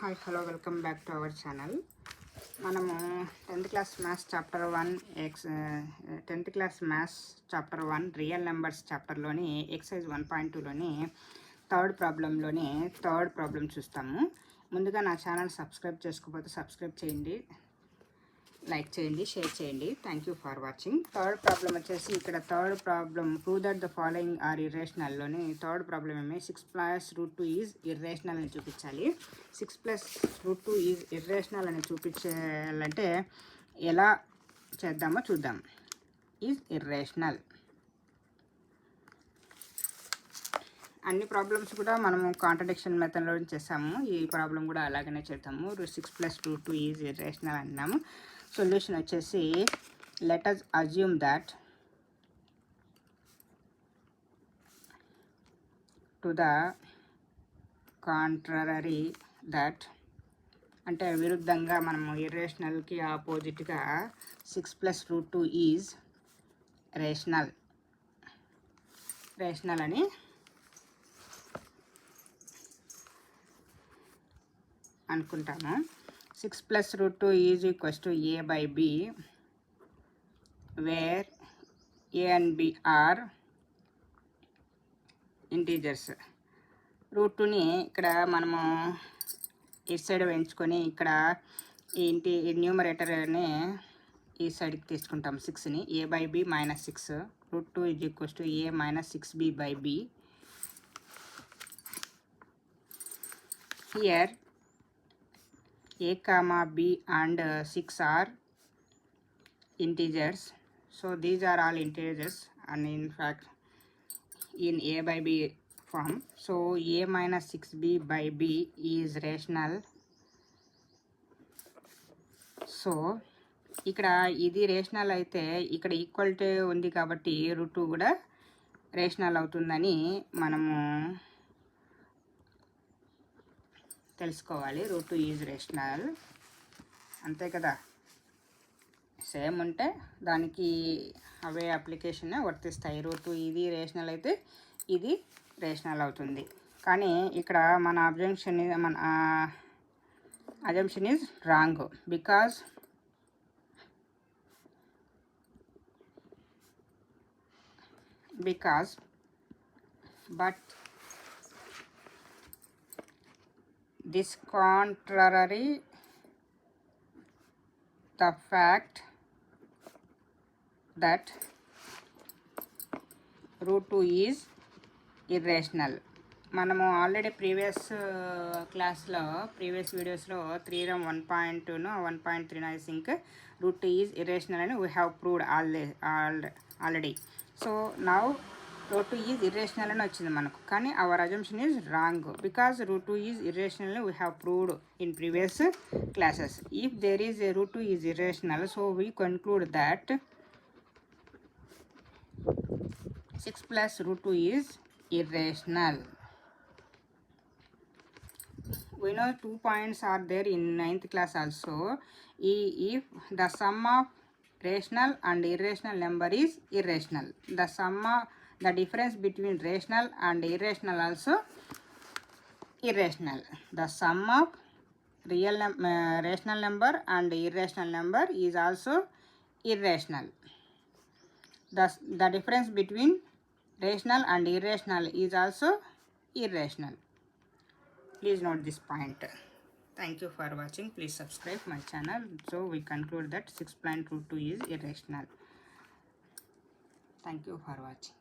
Hi hello welcome back to our channel. మనము 10th class maths chapter 1 real numbers చాప్టర్లోని exercise 1.2లోని third problem చూస్తాము. ముందుగా నా ఛానల్ సబ్స్క్రైబ్ చేసుకోకపోతే సబ్స్క్రైబ్ చేయండి, లైక్ చేయండి, షేర్ చేయండి. Thank you for watching. Third problem వచ్చేసి ఇక్కడ third problem prove that the following are ఇర్రేషనల్లోని థర్డ్ ప్రాబ్లం ఏమి 6+√2 ఈజ్ ఇర్రేషనల్ అని చూపించాలి. 6+√2 ఈజ్ ఇర్రేషనల్ అని చూపించాలంటే ఎలా చేద్దామో చూద్దాం. Is irrational. అన్ని ప్రాబ్లమ్స్ కూడా మనము కాంట్రడిక్షన్ మెథడ్లో చేసాము. ఈ ప్రాబ్లం కూడా అలాగనే చేద్దాము. 6+√2 ఈజ్ ఇర్రేషనల్ అన్నాము. సొల్యూషన్ వచ్చేసి let us assume that to the contrary that అంటే విరుద్ధంగా మనము ఇర్రేషనల్కి ఆపోజిట్గా 6+√2 ఈజ్ రేషనల్ అని అనుకుంటాము. 6+√2 is equals to a by b, where a and b are integers. √2ని ఇక్కడ మనము ఈ సైడ్ పెంచుకొని ఇక్కడ ఈ న్యూమరేటర్ని ఈ సైడ్కి తీసుకుంటాం. 6ని a by b -6. √2 is equals to a -6b by b. Here a comma b and 6 are integers, so these are all integers and in fact in a by b form, so a -6b by b is rational. So ఇక్కడ ఇది rational అయితే ఇక్కడ equality ఉంది కాబట్టి √2 కూడా rational అవుతుందని మనము తెలుసుకోవాలి. √2 ఈజ్ రేషనల్, అంతే కదా. సేమ్ ఉంటే దానికి అవే అప్లికేషన్ వర్తిస్తాయి. √2 ఇది రేషనల్ అయితే ఇది రేషనల్ అవుతుంది. కానీ ఇక్కడ మన assumption is wrong because but this contrary the fact that √2 is irrational. మనము ఆల్రెడీ ప్రీవియస్ వీడియోస్లో 3.1.2 1.3 ఐ థింక్ √2 ఈజ్ ఇర్రేషనల్ అని we have proved already. So now √2 is irrational అని వచ్చింది మనకు, కానీ our assumption is wrong because √2 is irrational we have proved in previous classes. If there is a √2 is irrational, so we conclude that 6+√2 is irrational. We know 2 points are there in 9th class also. If the sum of rational and irrational number is irrational, the difference between rational and irrational also irrational. The sum of rational number and irrational number is also irrational. The difference between rational and irrational is also irrational. Please note this point. Thank you for watching. Please subscribe my channel. So we conclude that 6.22 is irrational. Thank you for watching.